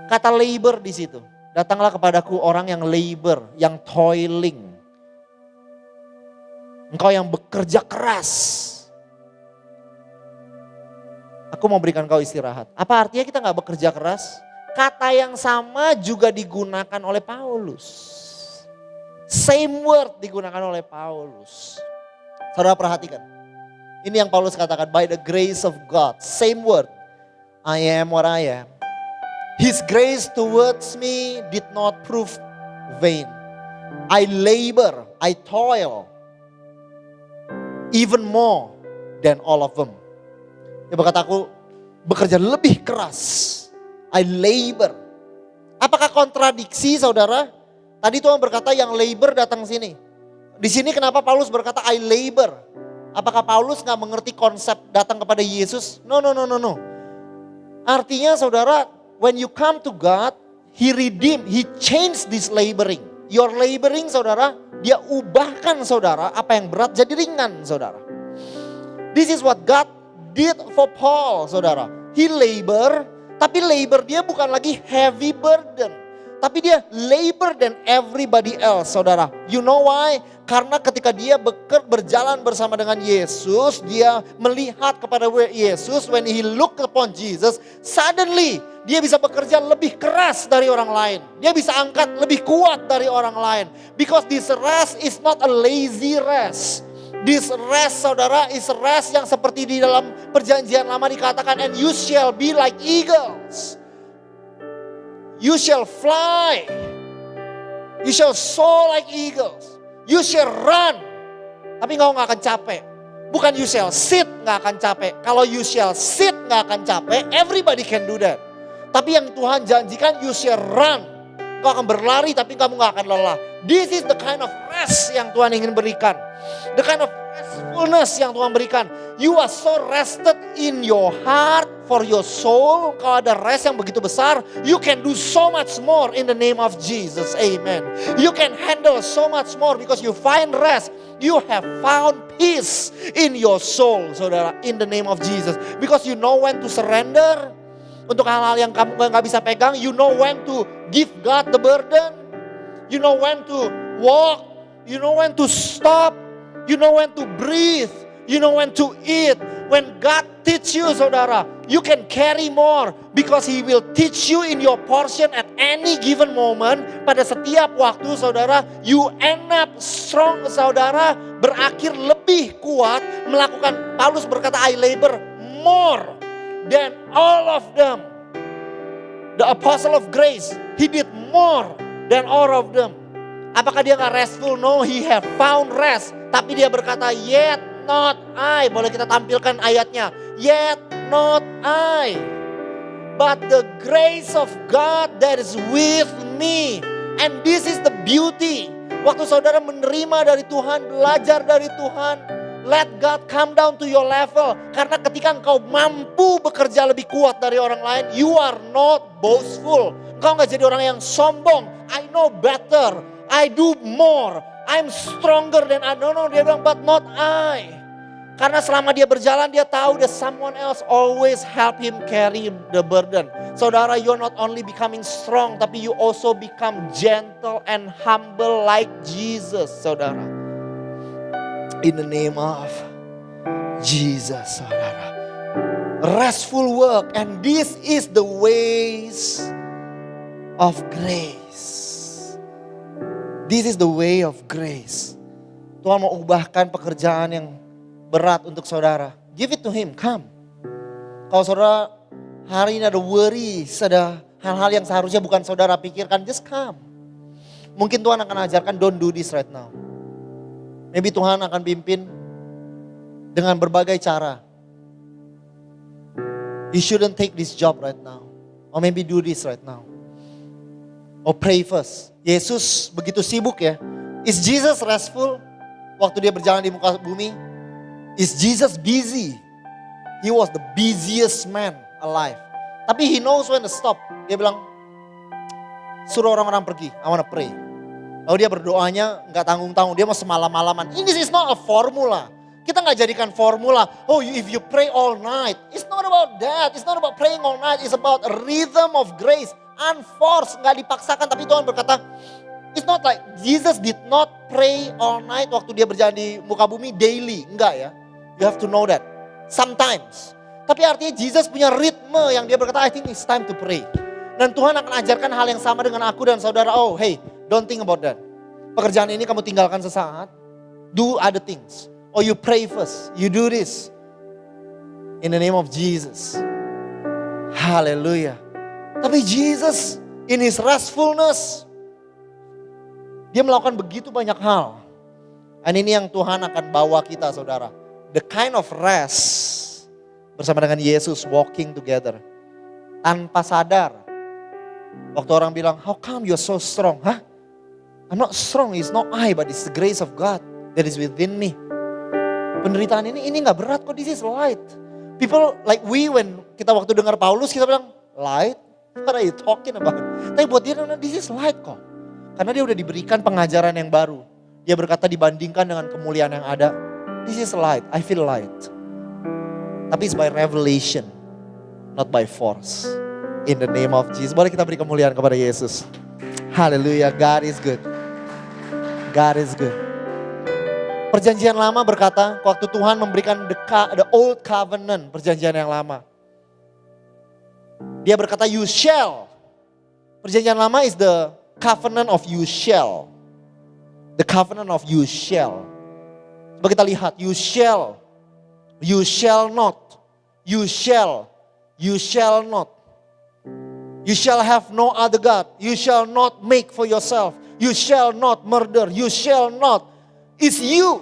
Kata labor di situ. Datanglah kepadaku orang yang labor, yang toiling. Engkau yang bekerja keras. Aku mau berikan kau istirahat. Apa artinya kita gak bekerja keras? Kata yang sama juga digunakan oleh Paulus. Same word digunakan oleh Paulus. Saudara perhatikan. Ini yang Paulus katakan, by the grace of God. Same word. I am what I am. His grace towards me did not prove vain. I labor, I toil. Even more than all of them. Dia berkata aku bekerja lebih keras. I labor. Apakah kontradiksi saudara? Tadi Tuhan berkata yang labor datang sini. Di sini kenapa Paulus berkata I labor? Apakah Paulus gak mengerti konsep datang kepada Yesus? No. Artinya saudara, when you come to God, He redeem, He change this laboring. Your laboring saudara, Dia ubahkan saudara apa yang berat jadi ringan saudara. This is what God did for Paul saudara. He labor, tapi labor dia bukan lagi heavy burden. Tapi dia labor than everybody else, saudara. You know why? Karena ketika dia berjalan bersama dengan Yesus, dia melihat kepada Yesus, when he look upon Jesus, suddenly dia bisa bekerja lebih keras dari orang lain. Dia bisa angkat lebih kuat dari orang lain. Because this rest is not a lazy rest. This rest, saudara, is rest yang seperti di dalam perjanjian lama dikatakan, and you shall be like eagles. You shall fly. You shall soar like eagles. You shall run. Tapi engkau gak akan capek. Bukan you shall sit gak akan capek. Kalau you shall sit gak akan capek, everybody can do that. Tapi yang Tuhan janjikan, you shall run. Engkau akan berlari tapi kamu gak akan lelah. This is the kind of rest yang Tuhan ingin berikan. The kind of restfulness yang Tuhan berikan. You are so rested in your heart for your soul. Kalau ada rest yang begitu besar, you can do so much more in the name of Jesus. Amen. You can handle so much more because you find rest. You have found peace in your soul, saudara, in the name of Jesus. Because you know when to surrender. Untuk hal-hal yang kamu gak bisa pegang, you know when to give God the burden. You know when to walk. You know when to stop. You know when to breathe. You know when to eat. When God teach you, saudara, you can carry more. Because He will teach you in your portion at any given moment. Pada setiap waktu, saudara, you end up strong, saudara. Berakhir lebih kuat. Melakukan, Paulus berkata, I labor more than all of them. The apostle of grace, he did more than all of them. Apakah dia gak restful? No, he have found rest. Tapi dia berkata, yet not I. Boleh kita tampilkan ayatnya. Yet not I. But the grace of God that is with me. And this is the beauty. Waktu saudara menerima dari Tuhan, belajar dari Tuhan. Let God come down to your level. Karena ketika engkau mampu bekerja lebih kuat dari orang lain, you are not boastful. Engkau gak jadi orang yang sombong. I know better. I do more. I'm stronger than I. No, dia bilang, but not I. Karena selama dia berjalan, dia tahu that someone else always help him carry the burden. Saudara, you're not only becoming strong, tapi you also become gentle and humble like Jesus, saudara. In the name of Jesus, saudara. Restful work, and this is the ways of grace. This is the way of grace. Tuhan mau ubahkan pekerjaan yang berat untuk saudara. Give it to Him, come. Kalau saudara hari ini ada worries, ada hal-hal yang seharusnya bukan saudara pikirkan, just come. Mungkin Tuhan akan ajarkan, don't do this right now. Maybe Tuhan akan pimpin dengan berbagai cara. You shouldn't take this job right now. Or maybe do this right now. Or pray first. Yesus begitu sibuk ya. Is Jesus restful waktu dia berjalan di muka bumi? Is Jesus busy? He was the busiest man alive. Tapi he knows when to stop. Dia bilang, suruh orang-orang pergi. I wanna pray. Lalu dia berdoanya gak tanggung-tanggung. Dia mau semalam-malaman. This is not a formula. Kita gak jadikan formula. Oh, if you pray all night. It's not about that. It's not about praying all night. It's about a rhythm of grace. Unforced, gak dipaksakan. Tapi Tuhan berkata, it's not like Jesus did not pray all night waktu dia berjalan di muka bumi daily. Enggak ya. You have to know that. Sometimes. Tapi artinya Jesus punya ritme yang dia berkata, I think it's time to pray. Dan Tuhan akan ajarkan hal yang sama dengan aku dan saudara. Oh hey, don't think about that. Pekerjaan ini kamu tinggalkan sesaat. Do other things. Or you pray first. You do this. In the name of Jesus. Hallelujah. Tapi Jesus in His restfulness, Dia melakukan begitu banyak hal. Dan ini yang Tuhan akan bawa kita, saudara. The kind of rest bersama dengan Yesus walking together. Tanpa sadar. Waktu orang bilang, how come you're so strong? Hah? I'm not strong, it's not I, but it's the grace of God that is within me. Penderitaan ini gak berat kok, this is light. People like we, when kita waktu dengar Paulus, kita bilang, light? What are you talking about? Tapi buat dia, this is light kok. Karena dia udah diberikan pengajaran yang baru. Dia berkata dibandingkan dengan kemuliaan yang ada, this is light, I feel light. Tapi it's by revelation, not by force. In the name of Jesus. Boleh kita beri kemuliaan kepada Yesus. Haleluya, God is good. God is good. Perjanjian lama berkata, waktu Tuhan memberikan the old covenant, perjanjian yang lama. Dia berkata, you shall. Perjanjian lama is the covenant of you shall. The covenant of you shall. Coba kita lihat, you shall not, you shall not. You shall have no other God, you shall not make for yourself, you shall not murder, you shall not. It's you.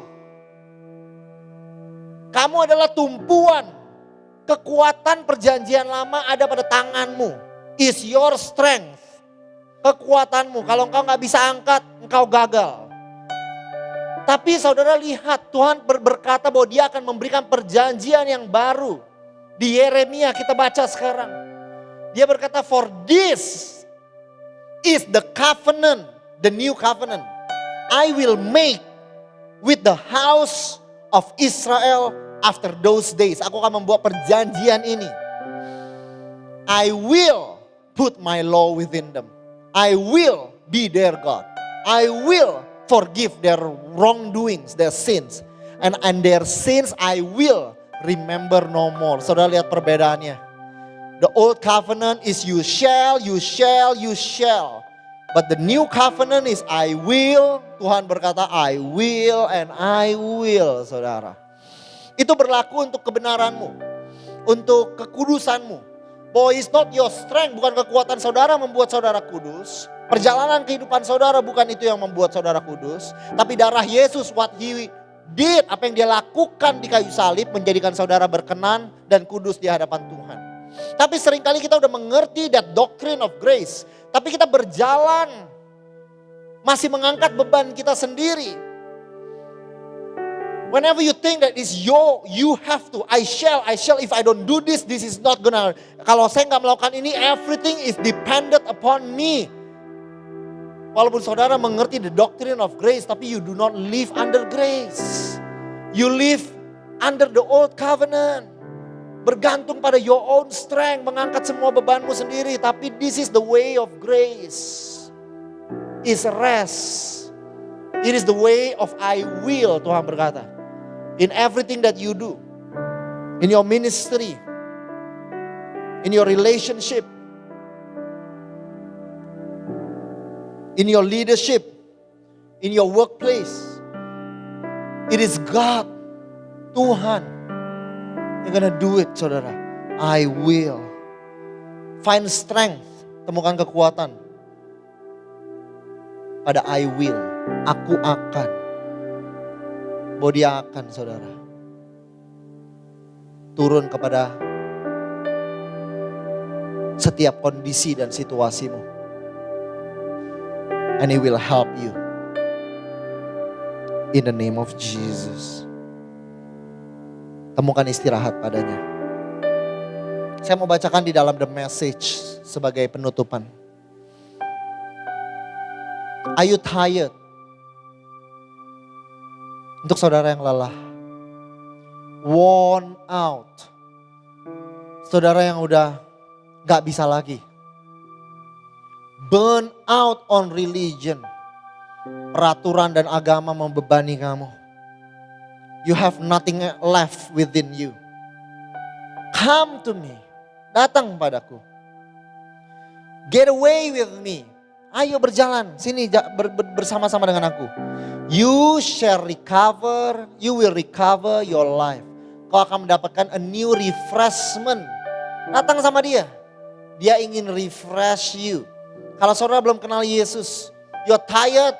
Kamu adalah tumpuan. Kekuatan perjanjian lama ada pada tanganmu. It's your strength. Kekuatanmu. Kalau engkau gak bisa angkat, engkau gagal. Tapi saudara lihat, Tuhan berkata bahwa dia akan memberikan perjanjian yang baru. Di Yeremia kita baca sekarang. Dia berkata, for this is the covenant, the new covenant. I will make with the house of Israel after those days. Aku akan membuat perjanjian ini. I will put my law within them. I will be their God. I will forgive their wrongdoings, their sins. And their sins I will remember no more. Saudara lihat perbedaannya. The old covenant is you shall. But the new covenant is I will. Tuhan berkata I will and I will, saudara. Itu berlaku untuk kebenaranmu. Untuk kekudusanmu. Bahwa it's not your strength, bukan kekuatan saudara membuat saudara kudus. Perjalanan kehidupan saudara bukan itu yang membuat saudara kudus. Tapi darah Yesus, what he did, apa yang dia lakukan di kayu salib menjadikan saudara berkenan dan kudus di hadapan Tuhan. Tapi seringkali kita udah mengerti that doctrine of grace. Tapi kita berjalan masih mengangkat beban kita sendiri. Whenever you think that is you have to, I shall, if I don't do this, this is not gonna. Kalau saya nggak melakukan ini, everything is dependent upon me. Walaupun saudara mengerti the doctrine of grace, tapi you do not live under grace. You live under the old covenant. Bergantung pada your own strength, mengangkat semua bebanmu sendiri. Tapi this is the way of grace. Is rest. It is the way of I will, Tuhan berkata. In everything that you do. In your ministry. In your relationship. In your leadership. In your workplace. It is God. Tuhan. You're gonna do it, saudara. I will. Find strength. Temukan kekuatan. Pada I will. Aku akan. Bahwa dia akan, saudara. Turun kepada setiap kondisi dan situasimu. And he will help you. In the name of Jesus. Temukan istirahat padanya. Saya mau bacakan di dalam The Message sebagai penutupan. Are you tired? Untuk saudara yang lelah. Worn out. Saudara yang udah gak bisa lagi. Burn out on religion. Peraturan dan agama membebani kamu. You have nothing left within you. Come to me. Datang padaku. Get away with me. Ayo berjalan. Sini bersama-sama dengan aku. You shall recover. You will recover your life. Kau akan mendapatkan a new refreshment. Datang sama dia. Dia ingin refresh you. Kalau saudara belum kenal Yesus. You're tired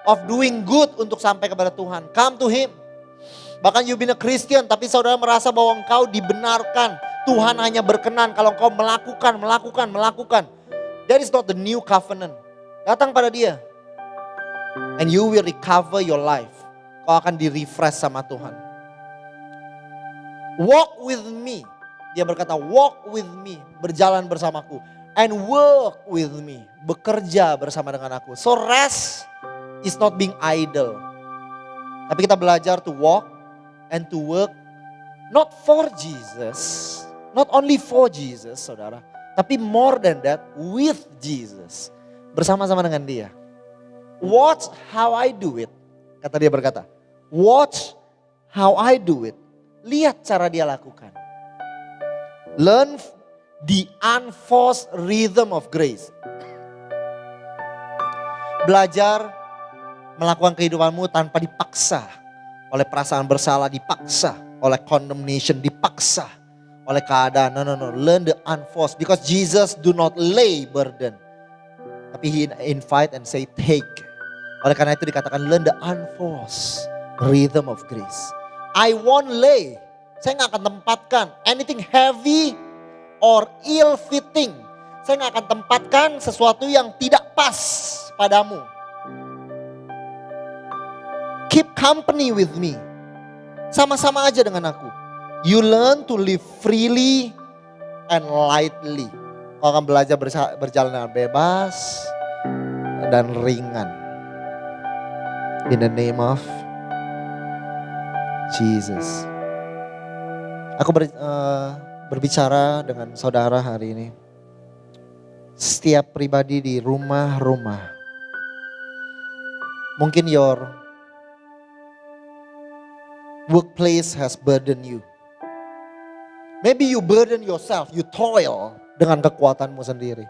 of doing good untuk sampai kepada Tuhan. Come to him. Bahkan you been a Christian tapi saudara merasa bahwa engkau dibenarkan. Tuhan hanya berkenan kalau engkau melakukan. That is not the new covenant. Datang pada dia. And you will recover your life. Kau akan di-refresh sama Tuhan. Walk with me. Dia berkata walk with me. Berjalan bersamaku. And work with me. Bekerja bersama dengan aku. So rest is not being idle. Tapi kita belajar to walk. And to work not for Jesus. Not only for Jesus, saudara. Tapi more than that, with Jesus. bersama-sama dengan dia. Watch how I do it. Kata dia berkata, watch how I do it. Lihat cara dia lakukan. Learn the unforced rhythm of grace. Belajar melakukan kehidupanmu tanpa dipaksa. Oleh perasaan bersalah dipaksa. Oleh condemnation dipaksa. Oleh keadaan. No. Learn the unforced. Because Jesus do not lay burden. Tapi he invite and say take. Oleh karena itu dikatakan learn the unforced rhythm of grace. I won't lay. Saya gak akan tempatkan anything heavy or ill fitting. Saya gak akan tempatkan sesuatu yang tidak pas padamu. Keep company with me. Sama-sama aja dengan aku. You learn to live freely and lightly. Kau akan belajar berjalan dengan bebas dan ringan. In the name of Jesus. Aku berbicara dengan saudara hari ini. Setiap pribadi di rumah-rumah. Mungkin your workplace has burdened you. Maybe you burden yourself, you toil dengan kekuatanmu sendiri.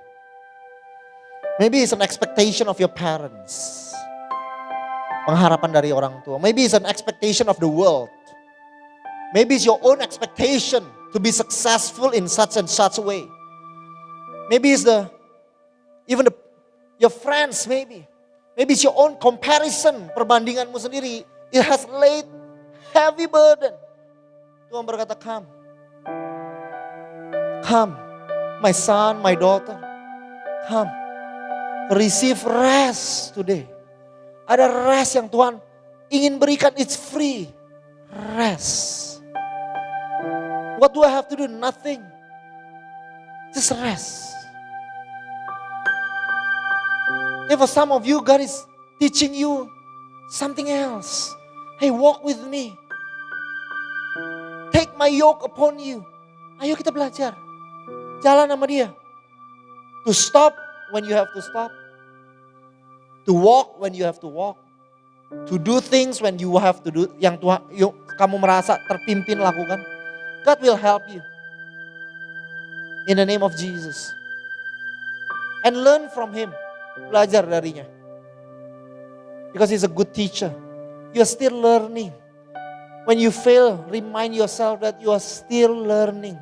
Maybe it's an expectation of your parents. Pengharapan dari orang tua. Maybe it's an expectation of the world. Maybe it's your own expectation to be successful in such and such a way. Maybe it's your friends maybe. Maybe it's your own comparison, perbandinganmu sendiri. It has laid heavy burden. Tuhan berkata, come. Come, my son, my daughter. Come, receive rest today. Ada rest yang Tuhan ingin berikan, it's free. Rest. What do I have to do? Nothing. Just rest. If for some of you, God is teaching you something else. Hey, walk with me. Take my yoke upon you. Ayo kita belajar. Jalan sama dia. To stop when you have to stop. To walk when you have to walk. To do things when you have to do. Yang Tuhan, kamu merasa terpimpin lakukan. God will help you. In the name of Jesus. And learn from Him. Belajar darinya. Because He's a good teacher. You are still learning. When you fail, remind yourself that you are still learning.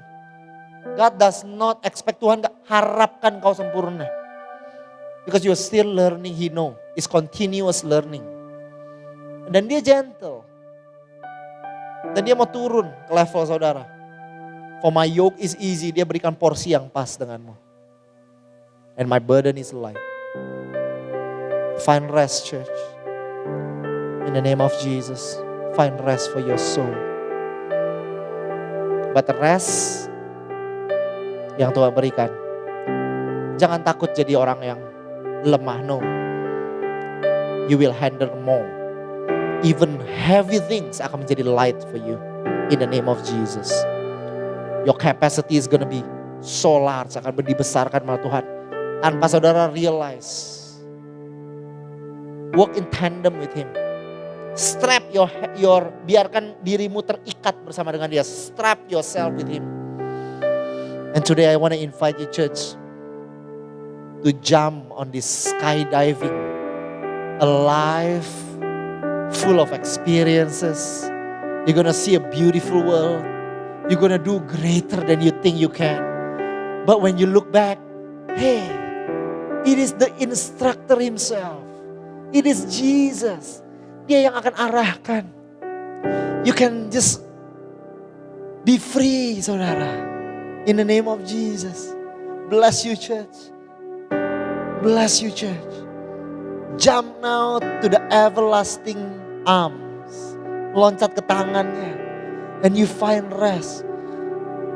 God does not expect, Tuhan gak harapkan kau sempurna. Because you are still learning, He know. It's continuous learning. Dan dia gentle. Dan dia mau turun ke level saudara. For my yoke is easy, dia berikan porsi yang pas denganmu. And my burden is light. Find rest, church. In the name of Jesus, find rest for your soul. But the rest yang Tuhan berikan, jangan takut jadi orang yang lemah, no. You will handle more. Even heavy things akan menjadi light for you. In the name of Jesus. Your capacity is gonna be so large, akan dibesarkan oleh Tuhan. Tanpa saudara realize. Walk in tandem with Him. Strap biarkan dirimu terikat bersama dengan Dia. Strap yourself with Him. And today I want to invite you, church, to jump on this skydiving, a life full of experiences. You're gonna see a beautiful world. You're gonna do greater than you think you can. But when you look back, hey, it is the instructor Himself. It is Jesus. Dia yang akan arahkan. You can just be free, saudara. In the name of Jesus. Bless you, church. Bless you, church. Jump now to the everlasting arms. Loncat ke tangannya. And you find rest.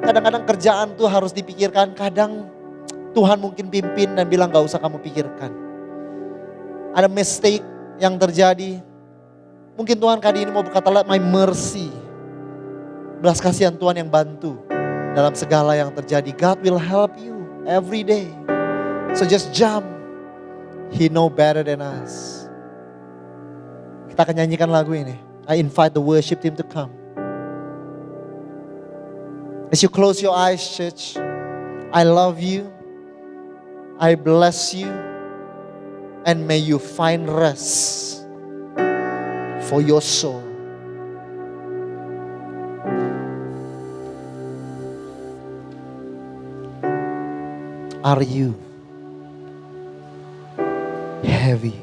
Kadang-kadang kerjaan tuh harus dipikirkan. Kadang Tuhan mungkin pimpin dan bilang gak usah kamu pikirkan. Ada mistake yang terjadi. Mungkin Tuhan kali ini mau berkata, let my mercy. Belas kasihan Tuhan yang bantu dalam segala yang terjadi. God will help you every day. So just jump He know better than us. Kita akan nyanyikan lagu ini. I invite the worship team to come. As you close your eyes, church, I love you. I bless you. And may you find rest for your soul. Are you heavy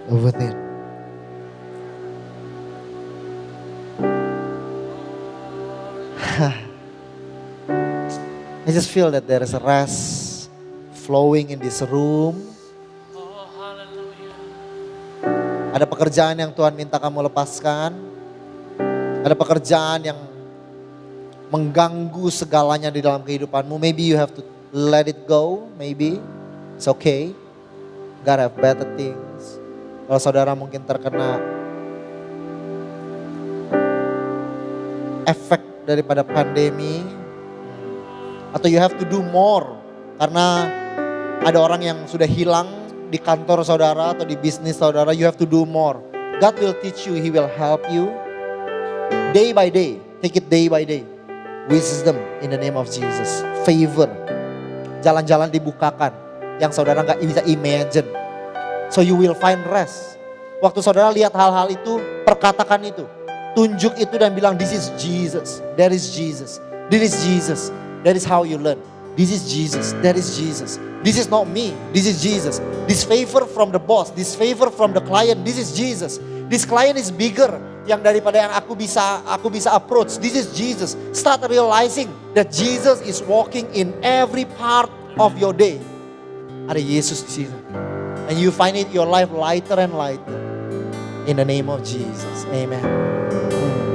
within? I just feel that there is a rest flowing in this room. Ada pekerjaan yang Tuhan minta kamu lepaskan. Ada pekerjaan yang mengganggu segalanya di dalam kehidupanmu. Maybe you have to let it go. Maybe it's okay. God have better things. Kalau saudara mungkin terkena efek daripada pandemi, atau you have to do more karena ada orang yang sudah hilang di kantor saudara atau di bisnis saudara, you have to do more. God will teach you, He will help you day by day. Take it day by day. Wisdom in the name of Jesus. Favor. Jalan-jalan dibukakan yang saudara gak bisa imagine. So you will find rest. Waktu saudara lihat hal-hal itu, perkatakan itu. Tunjuk itu dan bilang, this is Jesus. That is Jesus. This is Jesus. That is how you learn. This is Jesus. That is Jesus. This is not me. This is Jesus. This favor from the boss. This favor from the client. This is Jesus. This client is bigger yang daripada yang aku bisa approach. This is Jesus. Start realizing that Jesus is walking in every part of your day. Ada Yesus di situ. And you find it your life lighter and lighter. In the name of Jesus. Amen.